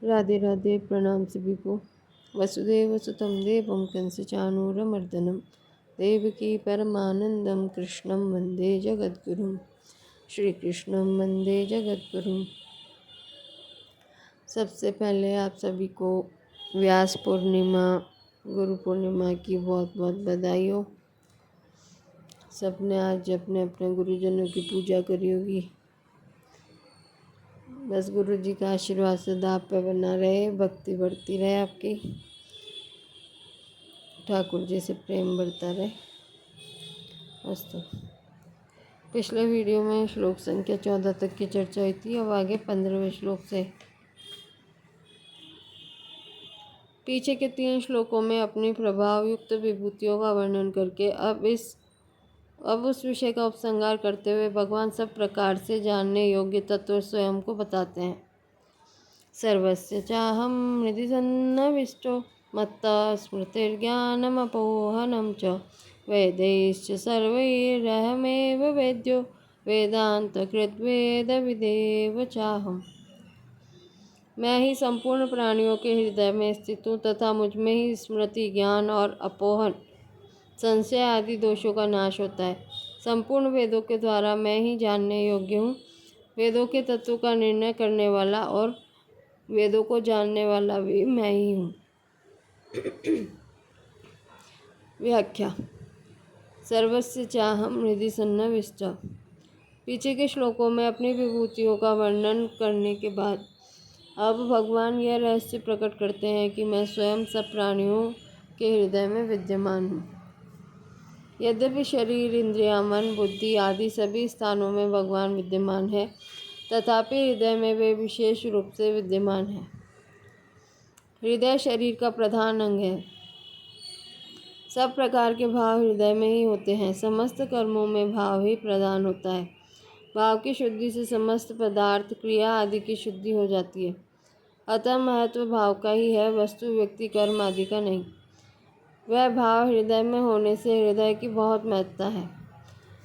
राधे राधे। प्रणाम सभी को। वसुदेव सुतं देवं कंसचानूरमर्दनं देवकी परमानंदं कृष्णं वंदे जगद्गुरुं। श्री कृष्णं वंदे जगद्गुरुं। सबसे पहले आप सभी को व्यास पूर्णिमा, गुरु पूर्णिमा की बहुत बहुत बधाई हो। सबने आज अपने अपने गुरुजनों की पूजा करी होगी। बस गुरु जी का आशीर्वाद सदा आप पे बना रहे, भक्ति बढ़ती रहे आपकी, ठाकुर जी से प्रेम बढ़ता रहे। अस्तु। पिछले वीडियो में श्लोक संख्या 14 तक की चर्चा हुई थी। अब आगे 15वें श्लोक से। पीछे के 3 श्लोकों में अपनी प्रभाव युक्त विभूतियों का वर्णन करके अब उस विषय का उपसंहार करते हुए भगवान सब प्रकार से जानने योग्य तत्व स्वयं को बताते हैं। सर्वस्य चाहं हृदि सन्निविष्टो मत्ता स्मृतिर्ज्ञानमपोहनं च वेदैश्च सर्वैरहमेव वेद्यो वेदान्तकृद्वेदविदेव चाहम्। मैं ही संपूर्ण प्राणियों के हृदय में स्थित हूँ तथा मुझ में ही स्मृति, ज्ञान और अपोहन, संशय आदि दोषों का नाश होता है। संपूर्ण वेदों के द्वारा मैं ही जानने योग्य हूँ। वेदों के तत्व का निर्णय करने वाला और वेदों को जानने वाला भी मैं ही हूँ। व्याख्या। सर्वस्य चाहं हृदि सन्निविष्ट। पीछे के श्लोकों में अपनी विभूतियों का वर्णन करने के बाद अब भगवान यह रहस्य प्रकट करते हैं कि मैं स्वयं सब प्राणियों के हृदय में विद्यमान हूँ। यद्यपि शरीर, इंद्रियां, मन, बुद्धि आदि सभी स्थानों में भगवान विद्यमान है, तथापि हृदय में वे विशेष रूप से विद्यमान है। हृदय शरीर का प्रधान अंग है। सब प्रकार के भाव हृदय में ही होते हैं। समस्त कर्मों में भाव ही प्रधान होता है। भाव की शुद्धि से समस्त पदार्थ, क्रिया आदि की शुद्धि हो जाती है। अतः महत्व भाव का ही है, वस्तु, व्यक्ति, कर्म आदि का नहीं। वह भाव हृदय में होने से हृदय की बहुत महत्ता है।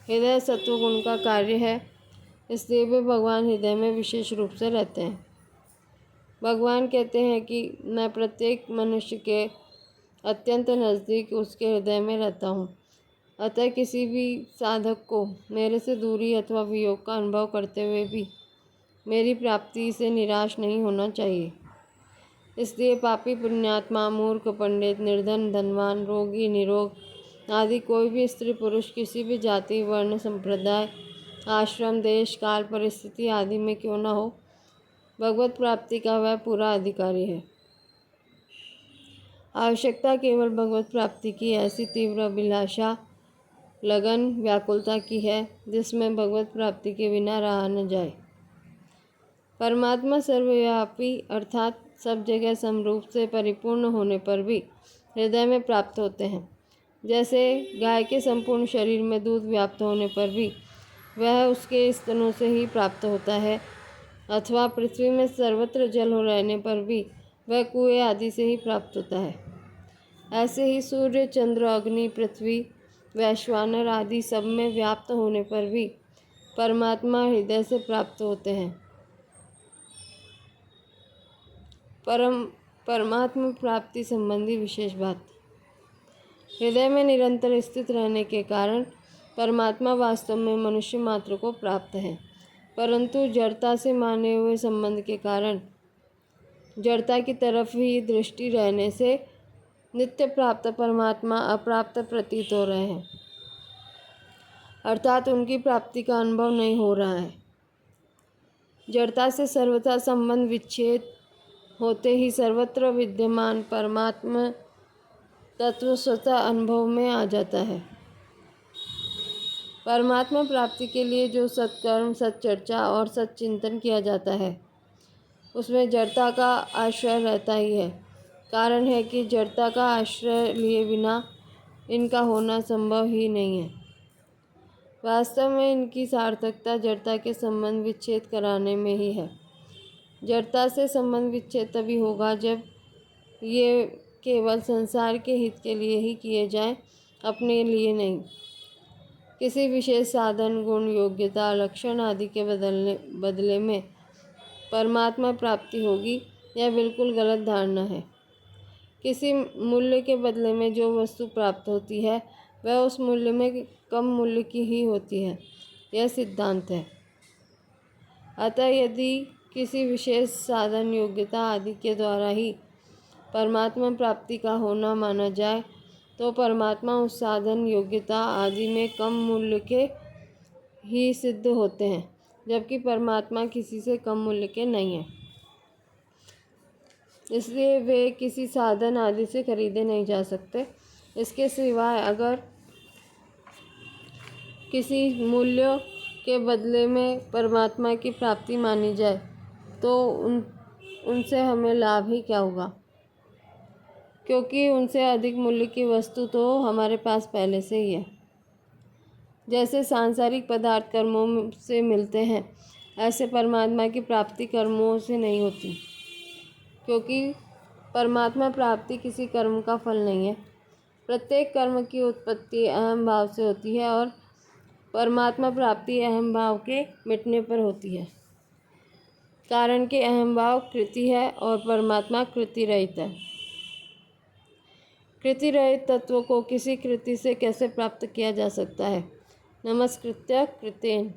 हृदय सत्वगुण का कार्य है, इसलिए वे भगवान हृदय में विशेष रूप से रहते हैं। भगवान कहते हैं कि मैं प्रत्येक मनुष्य के अत्यंत नज़दीक उसके हृदय में रहता हूँ। अतः किसी भी साधक को मेरे से दूरी अथवा वियोग का अनुभव करते हुए भी मेरी प्राप्ति से निराश नहीं होना चाहिए। इसलिए पापी, पुण्यात्मा, मूर्ख, पंडित, निर्धन, धनवान, रोगी, निरोग आदि कोई भी स्त्री पुरुष किसी भी जाति, वर्ण, संप्रदाय, आश्रम, देश, काल, परिस्थिति आदि में क्यों न हो, भगवत प्राप्ति का वह पूरा अधिकारी है। आवश्यकता केवल भगवत प्राप्ति की ऐसी तीव्र अभिलाषा, लगन, व्याकुलता की है जिसमें भगवत प्राप्ति के बिना रहा न जाए। परमात्मा सर्वव्यापी अर्थात सब जगह समरूप से परिपूर्ण होने पर भी हृदय में प्राप्त होते हैं। जैसे गाय के संपूर्ण शरीर में दूध व्याप्त होने पर भी वह उसके स्तनों से ही प्राप्त होता है, अथवा पृथ्वी में सर्वत्र जल हो रहने पर भी वह कुएं आदि से ही प्राप्त होता है। ऐसे ही सूर्य, चंद्र, अग्नि, पृथ्वी, वैश्वानर आदि सब में व्याप्त होने पर भी परमात्मा हृदय से प्राप्त होते हैं। परमात्मा प्राप्ति संबंधी विशेष बात। हृदय में निरंतर स्थित रहने के कारण परमात्मा वास्तव में मनुष्य मात्र को प्राप्त है, परंतु जड़ता से माने हुए संबंध के कारण जड़ता की तरफ ही दृष्टि रहने से नित्य प्राप्त परमात्मा अप्राप्त प्रतीत हो रहे हैं, अर्थात उनकी प्राप्ति का अनुभव नहीं हो रहा है। जड़ता से सर्वथा संबंध विच्छेद होते ही सर्वत्र विद्यमान परमात्मा तत्व स्वतः अनुभव में आ जाता है। परमात्मा प्राप्ति के लिए जो सत्कर्म, सच्चर्चा और सच्चिंतन किया जाता है उसमें जड़ता का आश्रय रहता ही है। कारण है कि जड़ता का आश्रय लिए बिना इनका होना संभव ही नहीं है। वास्तव में इनकी सार्थकता जड़ता के संबंध विच्छेद कराने में ही है। जड़ता से संबंध विच्छेद तभी होगा जब ये केवल संसार के हित के लिए ही किए जाएं, अपने लिए नहीं। किसी विशेष साधन, गुण, योग्यता, लक्षण आदि के बदले में परमात्मा प्राप्ति होगी, यह बिल्कुल गलत धारणा है। किसी मूल्य के बदले में जो वस्तु प्राप्त होती है वह उस मूल्य में कम मूल्य की ही होती है, यह सिद्धांत है। अतः यदि किसी विशेष साधन, योग्यता आदि के द्वारा ही परमात्मा प्राप्ति का होना माना जाए तो परमात्मा उस साधन, योग्यता आदि में कम मूल्य के ही सिद्ध होते हैं, जबकि परमात्मा किसी से कम मूल्य के नहीं हैं। इसलिए वे किसी साधन आदि से खरीदे नहीं जा सकते। इसके सिवाय अगर किसी मूल्य के बदले में परमात्मा की प्राप्ति मानी जाए तो उनसे हमें लाभ ही क्या होगा, क्योंकि उनसे अधिक मूल्य की वस्तु तो हमारे पास पहले से ही है। जैसे सांसारिक पदार्थ कर्मों से मिलते हैं, ऐसे परमात्मा की प्राप्ति कर्मों से नहीं होती, क्योंकि परमात्मा प्राप्ति किसी कर्म का फल नहीं है। प्रत्येक कर्म की उत्पत्ति अहम भाव से होती है और परमात्मा प्राप्ति अहम भाव के मिटने पर होती है। कारण कि अहम भाव कृति है और परमात्मा कृति रहित है। कृति रहित तत्व को किसी कृति से कैसे प्राप्त किया जा सकता है? नमस्कृत्य कृतेन।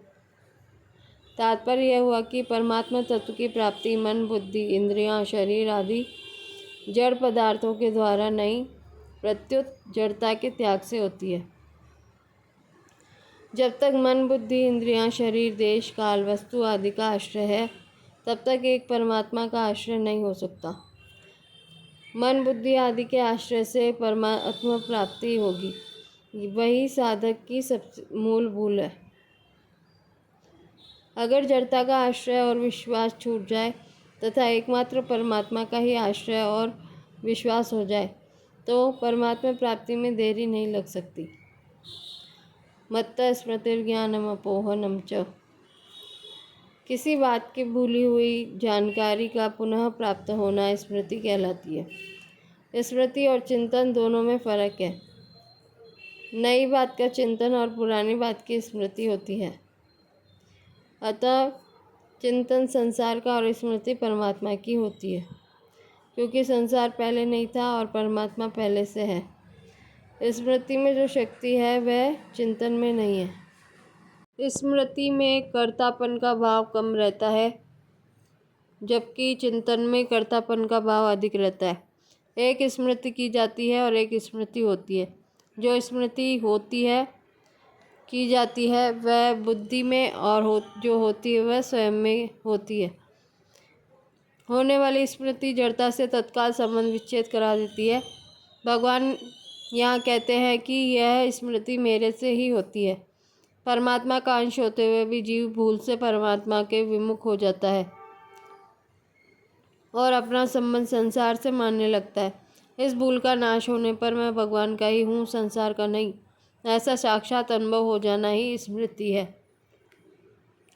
तात्पर्य यह हुआ कि परमात्मा तत्व की प्राप्ति मन, बुद्धि, इंद्रियां, शरीर आदि जड़ पदार्थों के द्वारा नहीं, प्रत्युत जड़ता के त्याग से होती है। जब तक मन, बुद्धि, इंद्रियां, शरीर, देश, काल, वस्तु आदि का आश्रय है, तब तक एक परमात्मा का आश्रय नहीं हो सकता। मन, बुद्धि आदि के आश्रय से परमात्मा प्राप्ति होगी, वही साधक की सबसे मूल भूल है। अगर जड़ता का आश्रय और विश्वास छूट जाए तथा एकमात्र परमात्मा का ही आश्रय और विश्वास हो जाए तो परमात्मा प्राप्ति में देरी नहीं लग सकती। मत्तः स्मृतिर्ज्ञानम अपोहनम च। किसी बात की भूली हुई जानकारी का पुनः प्राप्त होना स्मृति कहलाती है। स्मृति और चिंतन दोनों में फर्क है। नई बात का चिंतन और पुरानी बात की स्मृति होती है। अतः चिंतन संसार का और स्मृति परमात्मा की होती है, क्योंकि संसार पहले नहीं था और परमात्मा पहले से है। स्मृति में जो शक्ति है वह चिंतन में नहीं है। स्मृति में कर्तापन का भाव कम रहता है, जबकि चिंतन में कर्तापन का भाव अधिक रहता है। एक स्मृति की जाती है और एक स्मृति होती है। जो स्मृति होती है, की जाती है, वह बुद्धि में और जो होती है वह स्वयं में होती है। होने वाली स्मृति जड़ता से तत्काल संबंध विच्छेद करा देती है। भगवान यहाँ कहते हैं कि यह स्मृति मेरे से ही होती है। परमात्मा का अंश होते हुए भी जीव भूल से परमात्मा के विमुख हो जाता है और अपना संबंध संसार से मानने लगता है। इस भूल का नाश होने पर मैं भगवान का ही हूँ, संसार का नहीं, ऐसा साक्षात अनुभव हो जाना ही स्मृति है।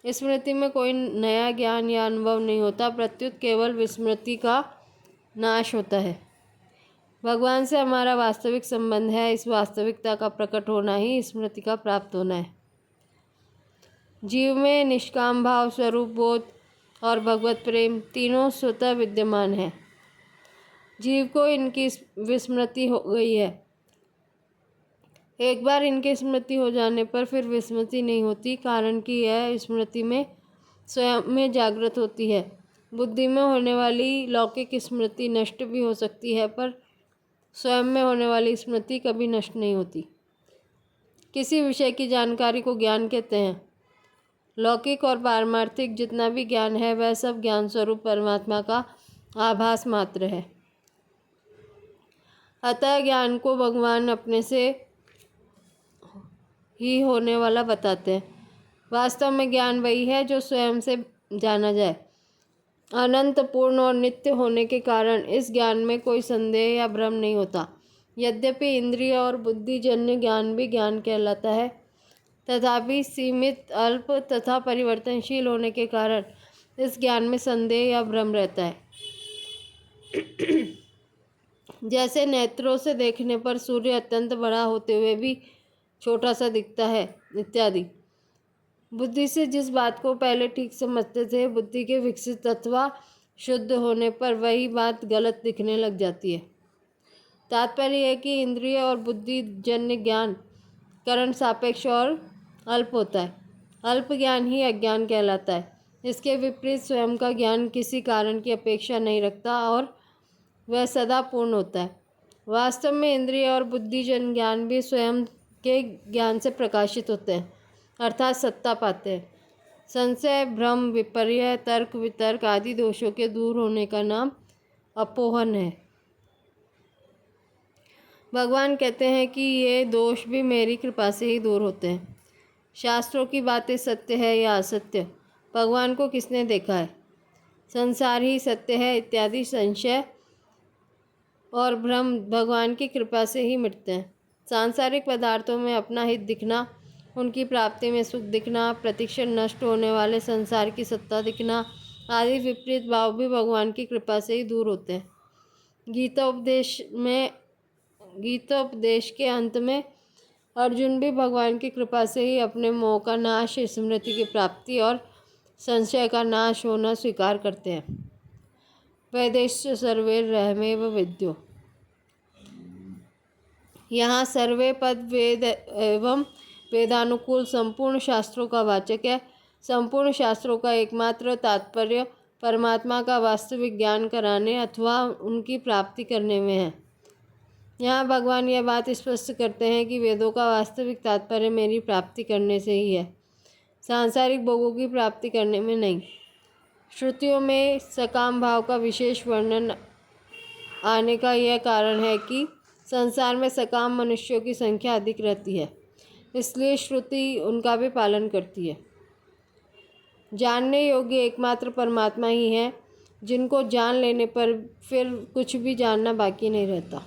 स्मृति में कोई नया ज्ञान या अनुभव नहीं होता, प्रत्युत केवल विस्मृति का नाश होता है। भगवान से हमारा वास्तविक संबंध है। इस वास्तविकता का प्रकट होना ही स्मृति का प्राप्त होना है। जीव में निष्काम भाव, स्वरूप बोध और भगवत प्रेम तीनों स्वतः विद्यमान है। जीव को इनकी विस्मृति हो गई है। एक बार इनकी स्मृति हो जाने पर फिर विस्मृति नहीं होती, कारण कि यह स्मृति में स्वयं में जागृत होती है। बुद्धि में होने वाली लौकिक स्मृति नष्ट भी हो सकती है, पर स्वयं में होने वाली स्मृति कभी नष्ट नहीं होती। किसी विषय की जानकारी को ज्ञान कहते हैं। लौकिक और पारमार्थिक जितना भी ज्ञान है वह सब ज्ञान स्वरूप परमात्मा का आभास मात्र है। अतः ज्ञान को भगवान अपने से ही होने वाला बताते हैं। वास्तव में ज्ञान वही है जो स्वयं से जाना जाए। अनंत, पूर्ण और नित्य होने के कारण इस ज्ञान में कोई संदेह या भ्रम नहीं होता। यद्यपि इंद्रिय और बुद्धिजन्य ज्ञान भी ज्ञान कहलाता है, तथापि सीमित, अल्प तथा परिवर्तनशील होने के कारण इस ज्ञान में संदेह या भ्रम रहता है। जैसे नेत्रों से देखने पर सूर्य अत्यंत बड़ा होते हुए भी छोटा सा दिखता है, इत्यादि। बुद्धि से जिस बात को पहले ठीक समझते थे, बुद्धि के विकसित अथवा शुद्ध होने पर वही बात गलत दिखने लग जाती है। तात्पर्य है कि इंद्रिय और बुद्धि जन्य ज्ञान करण सापेक्ष और अल्प होता है। अल्प ज्ञान ही अज्ञान कहलाता है। इसके विपरीत स्वयं का ज्ञान किसी कारण की अपेक्षा नहीं रखता और वह सदा पूर्ण होता है। वास्तव में इंद्रिय और बुद्धिजन्य ज्ञान भी स्वयं के ज्ञान से प्रकाशित होते हैं, अर्थात सत्ता पाते हैं। संशय, भ्रम, विपर्य, तर्क वितर्क आदि दोषों के दूर होने का नाम अपोहन है। भगवान कहते हैं कि ये दोष भी मेरी कृपा से ही दूर होते हैं। शास्त्रों की बातें सत्य है या असत्य, भगवान को किसने देखा है? संसार ही सत्य है इत्यादि संशय और भ्रम भगवान की कृपा से ही मिटते हैं। सांसारिक पदार्थों में अपना हित दिखना, उनकी प्राप्ति में सुख दिखना, प्रतिक्षण नष्ट होने वाले संसार की सत्ता दिखना आदि विपरीत भाव भी भगवान की कृपा से ही दूर होते हैं। गीतोपदेश के अंत में अर्जुन भी भगवान की कृपा से ही अपने मोह का नाश, स्मृति की प्राप्ति और संशय का नाश होना स्वीकार करते हैं। वेदेश सर्वैर्रहमेव विद्यो। यहाँ सर्वे पद वेद एवं वेदानुकूल संपूर्ण शास्त्रों का वाचक है। संपूर्ण शास्त्रों का एकमात्र तात्पर्य परमात्मा का वास्तविक ज्ञान कराने अथवा उनकी प्राप्ति करने में है। यहाँ भगवान यह बात स्पष्ट करते हैं कि वेदों का वास्तविक तात्पर्य मेरी प्राप्ति करने से ही है, सांसारिक भोगों की प्राप्ति करने में नहीं। श्रुतियों में सकाम भाव का विशेष वर्णन आने का यह कारण है कि संसार में सकाम मनुष्यों की संख्या अधिक रहती है, इसलिए श्रुति उनका भी पालन करती है। जानने योग्य एकमात्र परमात्मा ही है, जिनको जान लेने पर फिर कुछ भी जानना बाकी नहीं रहता।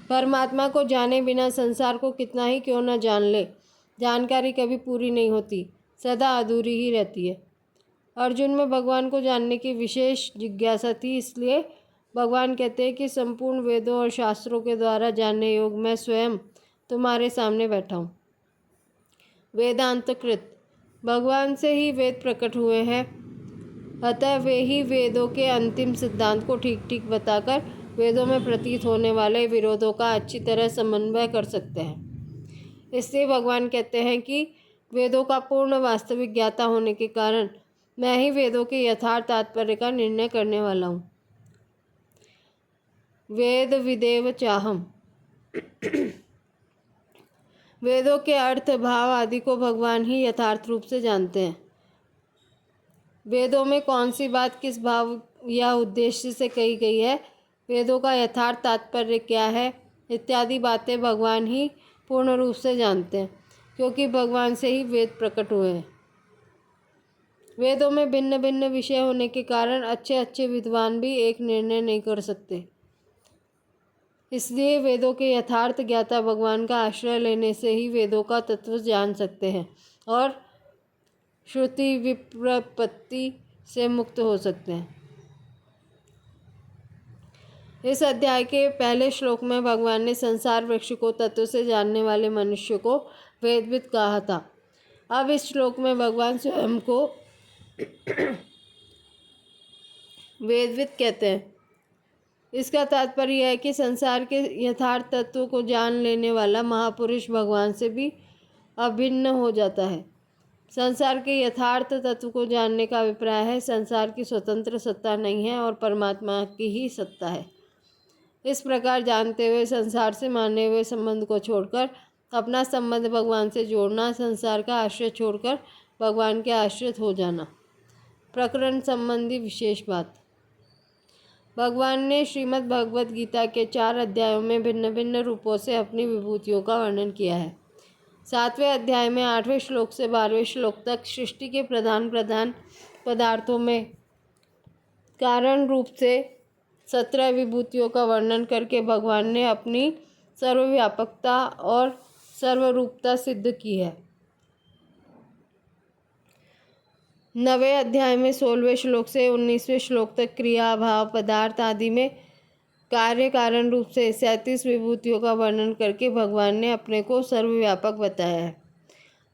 परमात्मा को जाने बिना संसार को कितना ही क्यों न जान ले, जानकारी कभी पूरी नहीं होती, सदा अधूरी ही रहती है। अर्जुन में भगवान को जानने की विशेष जिज्ञासा थी, इसलिए भगवान कहते हैं कि संपूर्ण वेदों और शास्त्रों के द्वारा जानने योग्य मैं स्वयं तुम्हारे सामने बैठा हूँ। वेदांतकृत, भगवान से ही वेद प्रकट हुए हैं, अतः वे ही वेदों के अंतिम सिद्धांत को ठीक ठीक बताकर वेदों में प्रतीत होने वाले विरोधों का अच्छी तरह समन्वय कर सकते हैं। इसलिए भगवान कहते हैं कि वेदों का पूर्ण वास्तविक ज्ञाता होने के कारण मैं ही वेदों के यथार्थ तात्पर्य का निर्णय करने वाला हूँ। वेद विदेव चाहम। वेदों के अर्थ, भाव आदि को भगवान ही यथार्थ रूप से जानते हैं। वेदों में कौन सी बात किस भाव या उद्देश्य से कही गई है, वेदों का यथार्थ तात्पर्य क्या है इत्यादि बातें भगवान ही पूर्ण रूप से जानते हैं, क्योंकि भगवान से ही वेद प्रकट हुए हैं। वेदों में भिन्न भिन्न विषय होने के कारण अच्छे अच्छे विद्वान भी एक निर्णय नहीं कर सकते। इसलिए वेदों के यथार्थ ज्ञाता भगवान का आश्रय लेने से ही वेदों का तत्व जान सकते हैं और श्रुति विप्रपत्ति से मुक्त हो सकते हैं। इस अध्याय के पहले श्लोक में भगवान ने संसार वृक्ष को तत्व से जानने वाले मनुष्य को वेदविद कहा था। अब इस श्लोक में भगवान स्वयं को वेदविद कहते हैं। इसका तात्पर्य है कि संसार के यथार्थ तत्व को जान लेने वाला महापुरुष भगवान से भी अभिन्न हो जाता है। संसार के यथार्थ तत्व को जानने का अभिप्राय है संसार की स्वतंत्र सत्ता नहीं है और परमात्मा की ही सत्ता है। इस प्रकार जानते हुए संसार से माने हुए संबंध को छोड़कर अपना संबंध भगवान से जोड़ना, संसार का आश्रय छोड़कर भगवान के आश्रित हो जाना। प्रकरण संबंधी विशेष बात। भगवान ने श्रीमद् भगवद गीता के 4 अध्यायों में भिन्न भिन्न रूपों से अपनी विभूतियों का वर्णन किया है। 7वें अध्याय में 8वें श्लोक से 12वें श्लोक तक सृष्टि के प्रधान पदार्थों में कारण रूप से 17 विभूतियों का वर्णन करके भगवान ने अपनी सर्वव्यापकता और सर्वरूपता सिद्ध की है। 9वें अध्याय में 16वें श्लोक से 19वें श्लोक तक क्रिया, भाव, पदार्थ आदि में कार्य कारण रूप से 37 विभूतियों का वर्णन करके भगवान ने अपने को सर्वव्यापक बताया है।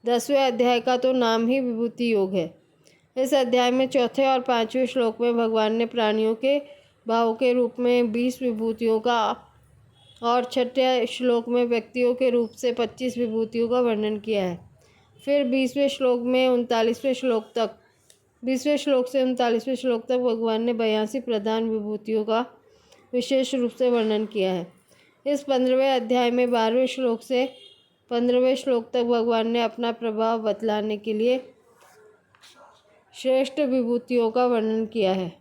10वें अध्याय का तो नाम ही विभूति योग है। इस अध्याय में चौथे और पांचवें श्लोक में भगवान ने प्राणियों के भाव के रूप में 20 विभूतियों का और छठे श्लोक में व्यक्तियों के रूप से 25 विभूतियों का वर्णन किया है। फिर 20वें श्लोक से 39वें श्लोक तक भगवान ने 82 प्रधान विभूतियों का विशेष रूप से वर्णन किया है। इस 15वें अध्याय में 12वें श्लोक से 15वें श्लोक तक भगवान ने अपना प्रभाव बतलाने के लिए श्रेष्ठ विभूतियों का वर्णन किया है।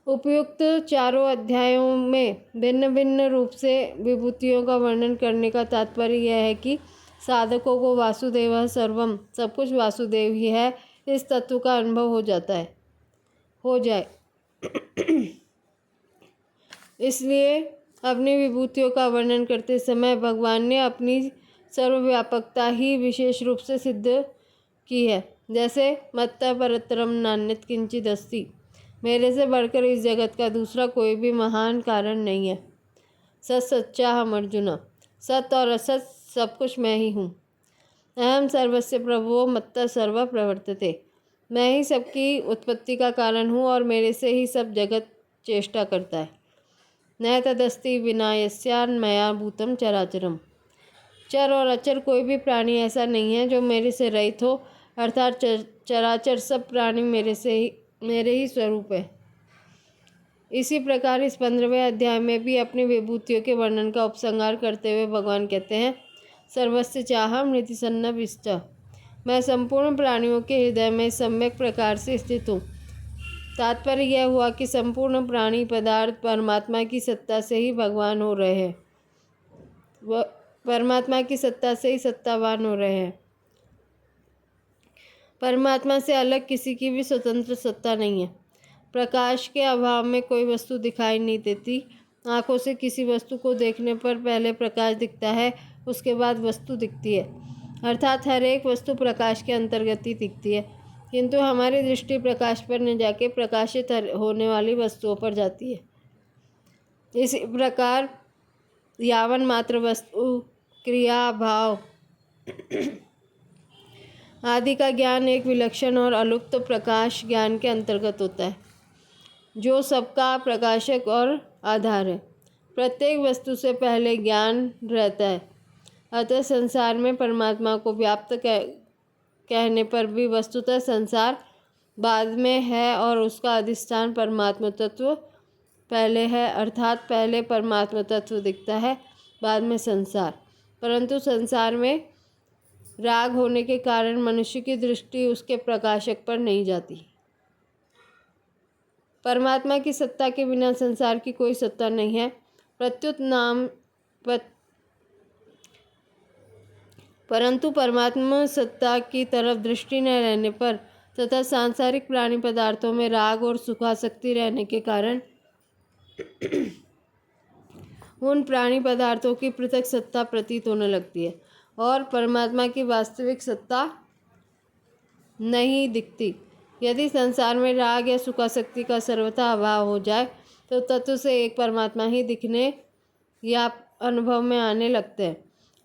उपयुक्त चारों अध्यायों में भिन्न भिन्न रूप से विभूतियों का वर्णन करने का तात्पर्य यह है कि साधकों को वासुदेव सर्वम, सब कुछ वासुदेव ही है, इस तत्व का अनुभव हो जाए। इसलिए अपनी विभूतियों का वर्णन करते समय भगवान ने अपनी सर्वव्यापकता ही विशेष रूप से सिद्ध की है। जैसे मत्तः परतरम नान्यत् किंचित् अस्ति, मेरे से बढ़कर इस जगत का दूसरा कोई भी महान कारण नहीं है। सत सच्चाहम अर्जुन, सत और असत सब कुछ मैं ही हूँ। अहम सर्वस्य प्रभुओ मत्तः सर्वः प्रवर्तते, मैं ही सबकी उत्पत्ति का कारण हूँ और मेरे से ही सब जगत चेष्टा करता है। न तदस्ति विना यस्यान्मया भूतम चराचरम, चर और अचर कोई भी प्राणी ऐसा नहीं है जो मेरे से रहित हो, अर्थात चराचर सब प्राणी मेरे ही स्वरूप है। इसी प्रकार इस 15वें अध्याय में भी अपनी विभूतियों के वर्णन का उपसंहार करते हुए भगवान कहते हैं, सर्वस्य चाहम हृदि सन्निविष्ट, मैं संपूर्ण प्राणियों के हृदय में सम्यक प्रकार से स्थित हूँ। तात्पर्य यह हुआ कि संपूर्ण प्राणी पदार्थ परमात्मा की सत्ता से ही भगवान हो रहे हैं, वह परमात्मा की सत्ता से ही सत्तावान हो रहे हैं। परमात्मा से अलग किसी की भी स्वतंत्र सत्ता नहीं है। प्रकाश के अभाव में कोई वस्तु दिखाई नहीं देती। आँखों से किसी वस्तु को देखने पर पहले प्रकाश दिखता है, उसके बाद वस्तु दिखती है, अर्थात हर एक वस्तु प्रकाश के अंतर्गत ही दिखती है, किंतु हमारी दृष्टि प्रकाश पर न जाके प्रकाशित होने वाली वस्तुओं पर जाती है। इसी प्रकार यावन मात्र वस्तु, क्रिया, भाव आदि का ज्ञान एक विलक्षण और अलुप्त प्रकाश ज्ञान के अंतर्गत होता है, जो सबका प्रकाशक और आधार है। प्रत्येक वस्तु से पहले ज्ञान रहता है। अतः संसार में परमात्मा को व्याप्त कहने पर भी वस्तुतः संसार बाद में है और उसका अधिष्ठान परमात्मा तत्व पहले है, अर्थात पहले परमात्मा तत्व दिखता है, बाद में संसार। परंतु संसार में राग होने के कारण मनुष्य की दृष्टि उसके प्रकाशक पर नहीं जाती। परमात्मा की सत्ता के बिना संसार की कोई सत्ता नहीं है। परंतु परमात्मा सत्ता की तरफ दृष्टि न रहने पर तथा सांसारिक प्राणी पदार्थों में राग और सुखासक्ति रहने के कारण उन प्राणी पदार्थों की पृथक सत्ता प्रतीत होने लगती है और परमात्मा की वास्तविक सत्ता नहीं दिखती। यदि संसार में राग या सुखासक्ति का सर्वथा अभाव हो जाए तो तत्व से एक परमात्मा ही दिखने या अनुभव में आने लगते हैं।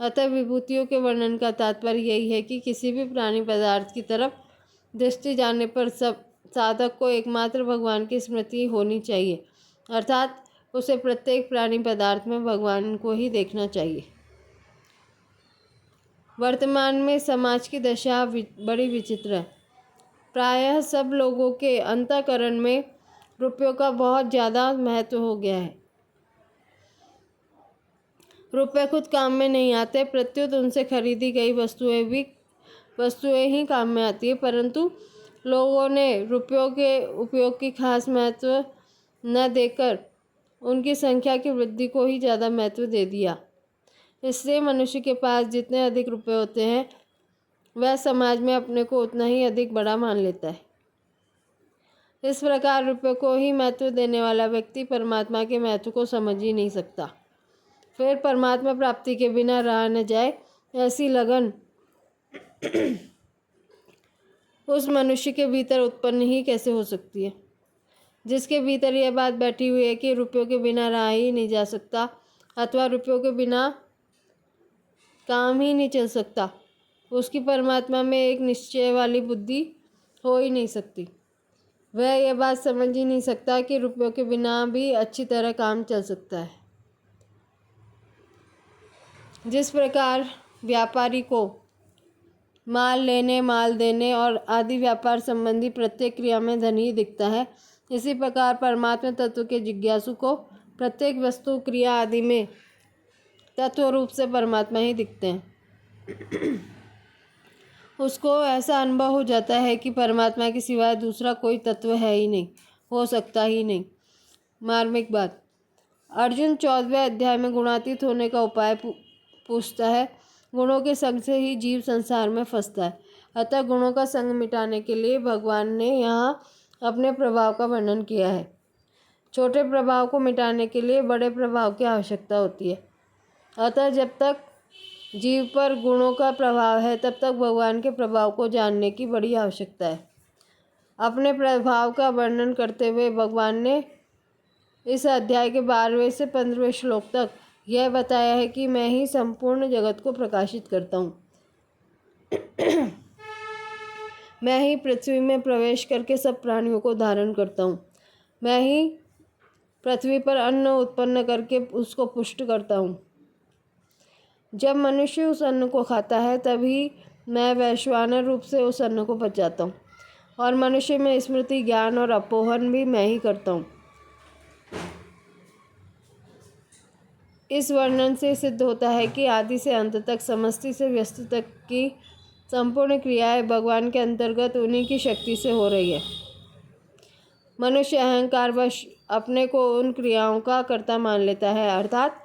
अतः विभूतियों के वर्णन का तात्पर्य यही है कि किसी भी प्राणी पदार्थ की तरफ दृष्टि जाने पर सब साधक को एकमात्र भगवान की स्मृति होनी चाहिए, अर्थात उसे प्रत्येक प्राणी पदार्थ में भगवान को ही देखना चाहिए। वर्तमान में समाज की दशा बड़ी विचित्र है। प्रायः सब लोगों के अंतःकरण में रुपयों का बहुत ज़्यादा महत्व हो गया है। रुपये खुद काम में नहीं आते, प्रत्युत उनसे खरीदी गई वस्तुएं ही काम में आती है। परंतु लोगों ने रुपयों के उपयोग की खास महत्व न देकर उनकी संख्या की वृद्धि को ही ज़्यादा महत्व दे दिया। इसलिए मनुष्य के पास जितने अधिक रुपये होते हैं वह समाज में अपने को उतना ही अधिक बड़ा मान लेता है। इस प्रकार रुपये को ही महत्व देने वाला व्यक्ति परमात्मा के महत्व को समझ ही नहीं सकता। फिर परमात्मा प्राप्ति के बिना रहा न जाए, ऐसी लगन उस मनुष्य के भीतर उत्पन्न ही कैसे हो सकती है, जिसके भीतर यह बात बैठी हुई है कि रुपयों के बिना रहा ही नहीं जा सकता अथवा रुपयों के बिना काम ही नहीं चल सकता। उसकी परमात्मा में एक निश्चय वाली बुद्धि हो ही नहीं सकती। वह यह बात समझ ही नहीं सकता कि रुपयों के बिना भी अच्छी तरह काम चल सकता है। जिस प्रकार व्यापारी को माल लेने, माल देने और आदि व्यापार संबंधी प्रत्येक क्रिया में धन ही दिखता है, इसी प्रकार परमात्मा तत्व के जिज्ञासु को प्रत्येक वस्तु, क्रिया आदि में तत्व रूप से परमात्मा ही दिखते हैं। उसको ऐसा अनुभव हो जाता है कि परमात्मा के सिवाय दूसरा कोई तत्व है ही नहीं, हो सकता ही नहीं। मार्मिक बात। अर्जुन 14वें अध्याय में गुणातीत होने का उपाय पूछता है। गुणों के संग से ही जीव संसार में फंसता है। अतः गुणों का संग मिटाने के लिए भगवान ने यहाँ अपने प्रभाव का वर्णन किया है। छोटे प्रभाव को मिटाने के लिए बड़े प्रभाव की आवश्यकता होती है। अतः जब तक जीव पर गुणों का प्रभाव है, तब तक भगवान के प्रभाव को जानने की बड़ी आवश्यकता है। अपने प्रभाव का वर्णन करते हुए भगवान ने इस अध्याय के 12वें से 15वें श्लोक तक यह बताया है कि मैं ही संपूर्ण जगत को प्रकाशित करता हूँ। मैं ही पृथ्वी में प्रवेश करके सब प्राणियों को धारण करता हूँ। मैं ही पृथ्वी पर अन्न उत्पन्न करके उसको पुष्ट करता हूँ। जब मनुष्य उस अन्न को खाता है, तभी मैं वैश्वानर रूप से उस अन्न को पचाता हूँ, और मनुष्य में स्मृति, ज्ञान और अपोहन भी मैं ही करता हूँ। इस वर्णन से सिद्ध होता है कि आदि से अंत तक, समष्टि से व्यष्टि तक की संपूर्ण क्रियाएं भगवान के अंतर्गत उन्हीं की शक्ति से हो रही है। मनुष्य अहंकारवश अपने को उन क्रियाओं का कर्ता मान लेता है, अर्थात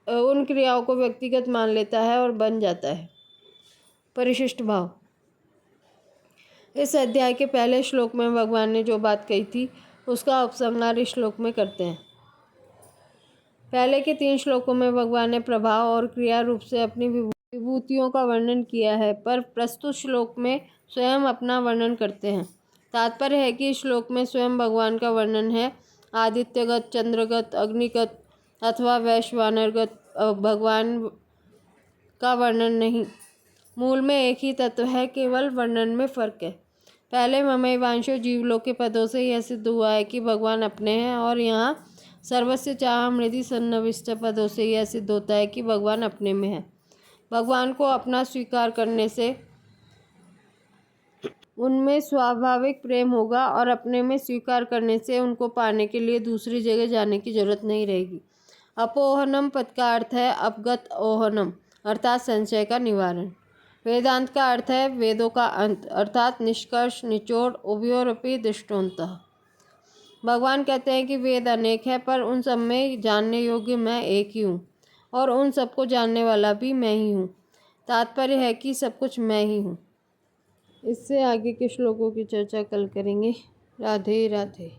उन क्रियाओं को व्यक्तिगत मान लेता है और बन जाता है। परिशिष्ट भाव। इस अध्याय के पहले श्लोक में भगवान ने जो बात कही थी, उसका उपसंहार इस श्लोक में करते हैं। पहले के 3 श्लोकों में भगवान ने प्रभाव और क्रिया रूप से अपनी विभूतियों का वर्णन किया है, पर प्रस्तुत श्लोक में स्वयं अपना वर्णन करते हैं। तात्पर्य है कि इस श्लोक में स्वयं भगवान का वर्णन है, आदित्यगत, चंद्रगत, अग्निगत अथवा वैश्वानरगत भगवान का वर्णन नहीं। मूल में एक ही तत्व है, केवल वर्णन में फर्क है। पहले ममैवांशो जीवलोक के पदों से यह सिद्ध हुआ है कि भगवान अपने हैं, और यहाँ सर्वस्य चाहम हृदि सन्निविष्ट पदों से यह सिद्ध होता है कि भगवान अपने में है। भगवान को अपना स्वीकार करने से उनमें स्वाभाविक प्रेम होगा, और अपने में स्वीकार करने से उनको पाने के लिए दूसरी जगह जाने की जरूरत नहीं रहेगी। अपोहनम पद का अर्थ है अपगत ओहनम, अर्थात संशय का निवारण। वेदांत का अर्थ है वेदों का अंत, अर्थात निष्कर्ष, निचोड़, उभयोरपि दृष्टोंतः। भगवान कहते हैं कि वेद अनेक है, पर उन सब में जानने योग्य मैं एक ही हूँ, और उन सबको जानने वाला भी मैं ही हूँ। तात्पर्य है कि सब कुछ मैं ही हूँ। इससे आगे के श्लोकों की चर्चा कल करेंगे। राधे राधे।